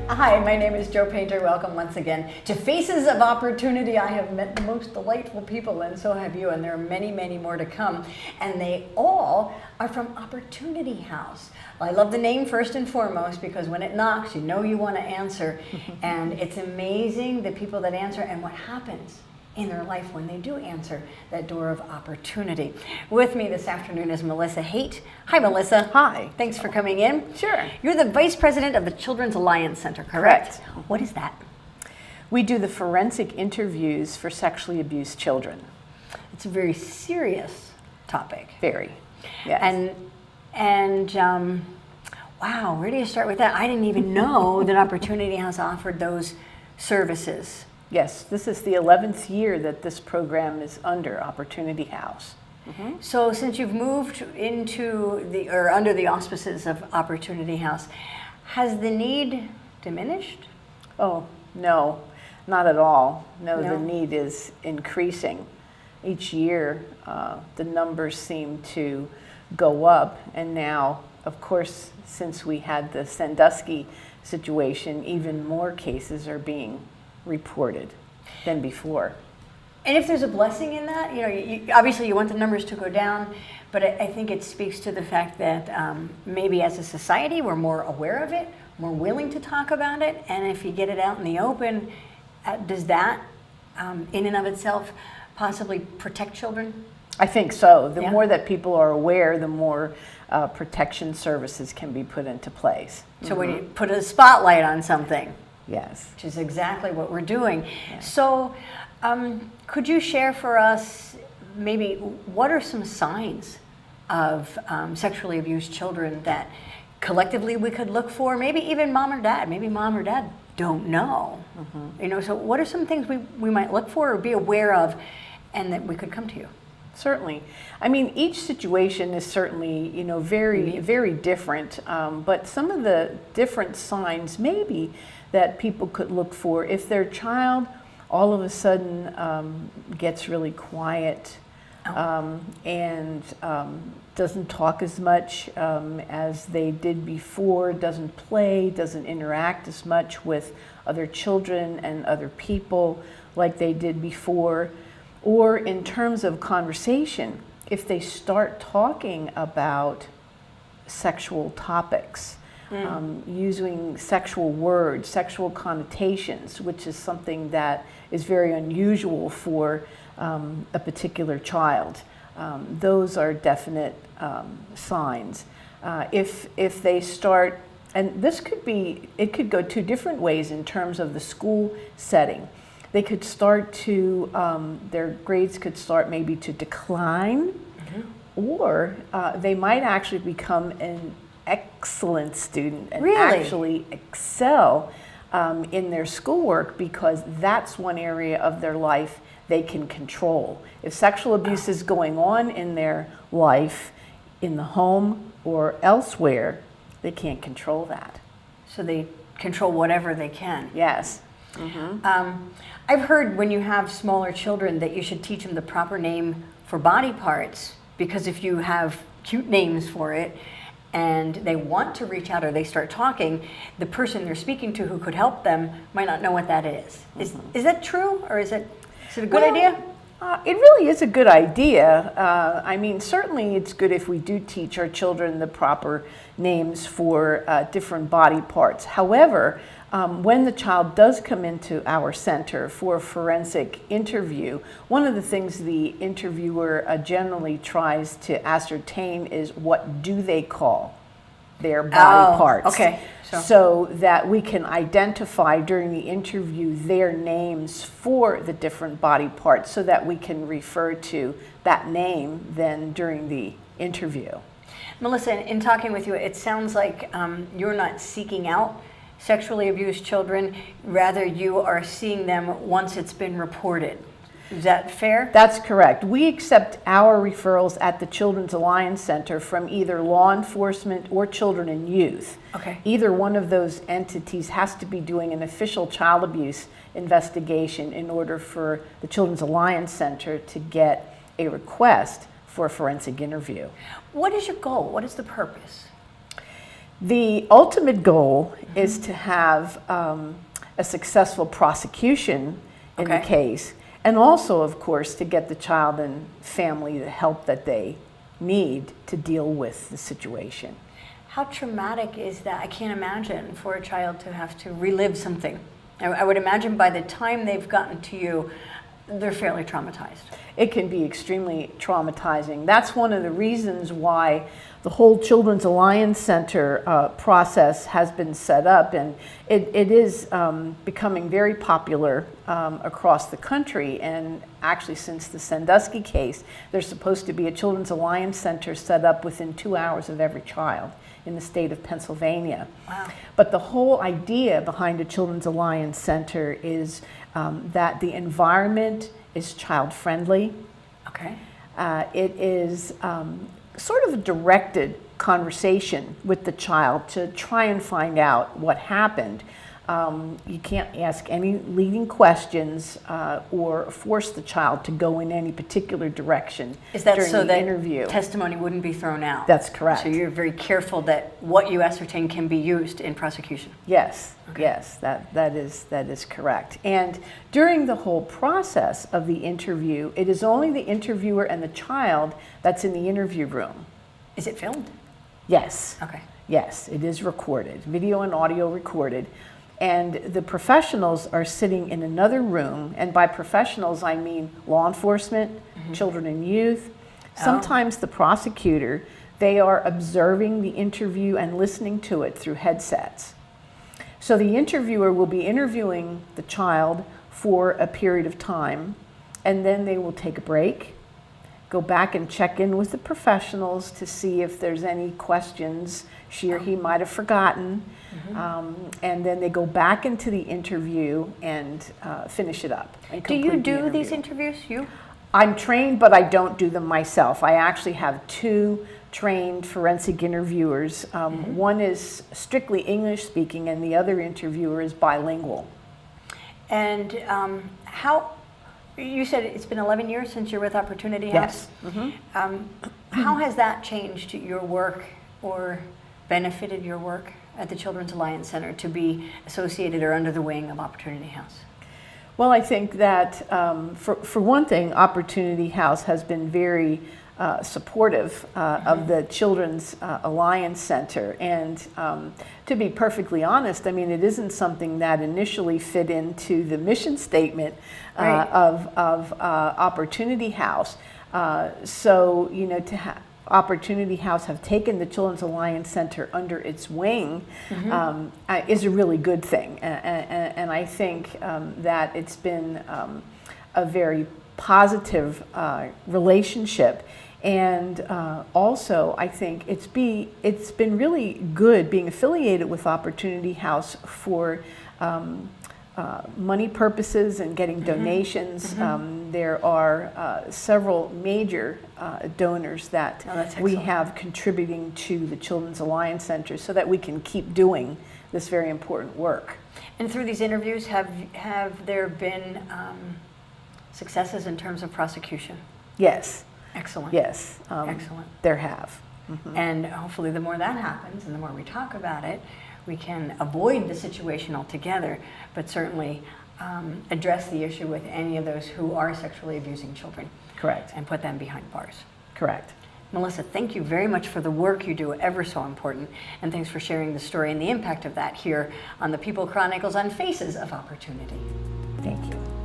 Hi, my name is Jo Painter. Welcome once again to Faces of Opportunity. I have met the most delightful people, and so have you, and there are many, many more to come. And they all are from Opportunity House. Well, I love the name first and foremost because when it knocks, you know you want to answer. And it's amazing the people that answer and what happens in their life when they do answer that door of opportunity. With me this afternoon is Melissa Haight. Hi, Melissa. Hi. Thanks for coming in. Sure. You're the Vice President of the Children's Alliance Center, correct? What is that? We do the forensic interviews for sexually abused children. It's a very serious topic. Very. Yes. Wow, where do you start with that? I didn't even know that Opportunity House offered those services. Yes, this is the 11th year that this program is under Opportunity House. Mm-hmm. So since you've moved under the auspices of Opportunity House, has the need diminished? Oh, no, not at all. No, the need is increasing. Each year, the numbers seem to go up, and now, of course, since we had the Sandusky situation, even more cases are being reported than before. And if there's a blessing in that, obviously you want the numbers to go down, but I think it speaks to the fact that maybe as a society we're more aware of it, more willing to talk about it, and if you get it out in the open, does that in and of itself possibly protect children? I think so. The more that people are aware, the more protection services can be put into place. So when you put a spotlight on something. Yes. Which is exactly what we're doing. Yeah. So could you share for us maybe what are some signs of sexually abused children that collectively we could look for? Maybe even mom or dad. Maybe mom or dad don't know. Mm-hmm. So what are some things we might look for or be aware of and that we could come to you? Certainly. I mean, each situation is certainly, very, very different. But some of the different signs maybe that people could look for if their child all of a sudden gets really quiet and doesn't talk as much as they did before, doesn't play, doesn't interact as much with other children and other people like they did before. Or in terms of conversation, if they start talking about sexual topics, using sexual words, sexual connotations, which is something that is very unusual for a particular child. Those are definite signs. If they start, and it could go two different ways in terms of the school setting. They could start to, their grades could start maybe to decline, or they might actually become an excellent student and actually excel in their schoolwork because that's one area of their life they can control. If sexual abuse is going on in their life, in the home or elsewhere, they can't control that. So they control whatever they can. Yes. I've heard when you have smaller children that you should teach them the proper name for body parts, because if you have cute names for it and they want to reach out or they start talking, the person they're speaking to who could help them might not know what that is. Is that true, or is it a good idea? It really is a good idea. I mean, certainly it's good if we do teach our children the proper names for different body parts. However, when the child does come into our center for a forensic interview, one of the things the interviewer generally tries to ascertain is what do they call their body parts. Okay. So that we can identify during the interview their names for the different body parts so that we can refer to that name then during the interview. Melissa, in talking with you, it sounds like you're not seeking out sexually abused children, rather you are seeing them once it's been reported. Is that fair? That's correct. We accept our referrals at the Children's Alliance Center from either law enforcement or children and youth. Okay. Either one of those entities has to be doing an official child abuse investigation in order for the Children's Alliance Center to get a request for a forensic interview. What is your goal? What is the purpose? The ultimate goal is to have a successful prosecution in the Okay. case, and also, of course, to get the child and family the help that they need to deal with the situation. How traumatic is that? I can't imagine for a child to have to relive something. I would imagine by the time they've gotten to you, they're fairly traumatized. It can be extremely traumatizing. That's one of the reasons why the whole Children's Alliance Center process has been set up, and it is becoming very popular across the country. And actually, since the Sandusky case, there's supposed to be a Children's Alliance Center set up within 2 hours of every child in the state of Pennsylvania. Wow. But the whole idea behind a Children's Alliance Center is that the environment is child-friendly. Okay. It is sort of a directed conversation with the child to try and find out what happened. You can't ask any leading questions or force the child to go in any particular direction Is that during so the that interview. testimony wouldn't be thrown out? That's correct. So you're very careful that what you ascertain can be used in prosecution. Yes, Okay. yes, that is correct. And during the whole process of the interview, it is only the interviewer and the child that's in the interview room. Is it filmed? Yes, Okay. yes, it is recorded, video and audio recorded. And the professionals are sitting in another room, and by professionals I mean law enforcement, children and youth. Sometimes the prosecutor, they are observing the interview and listening to it through headsets. So the interviewer will be interviewing the child for a period of time, and then they will take a break, go back and check in with the professionals to see if there's any questions she or he might have forgotten. And then they go back into the interview and finish it up. And Do you complete the do these interview. interviews? You? I'm trained, but I don't do them myself. I actually have 2 trained forensic interviewers. One is strictly English speaking, and the other interviewer is bilingual. And how, you said it's been 11 years since you're with Opportunity House? Yes. How has that changed your work or benefited your work at the Children's Alliance Center to be associated or under the wing of Opportunity House? Well, I think that for one thing, Opportunity House has been very supportive of the Children's Alliance Center. And to be perfectly honest, I mean, it isn't something that initially fit into the mission statement Right. of Opportunity House. So, you know, Opportunity House have taken the Children's Alliance Center under its wing is a really good thing. And I think that it's been a very positive relationship. And also, I think it's been really good being affiliated with Opportunity House for money purposes and getting donations. There are several major donors that Oh, that's we excellent. have contributing to the Children's Alliance Center so that we can keep doing this very important work. And through these interviews, have there been successes in terms of prosecution? Yes, Excellent. yes, Excellent. there have. And hopefully the more that happens and the more we talk about it, we can avoid the situation altogether, but certainly address the issue with any of those who are sexually abusing children Correct, and put them behind bars. correct. Melissa, thank you very much for the work you do, ever so important, and thanks for sharing the story and the impact of that here on the People Chronicles on Faces of Opportunity. Thank you.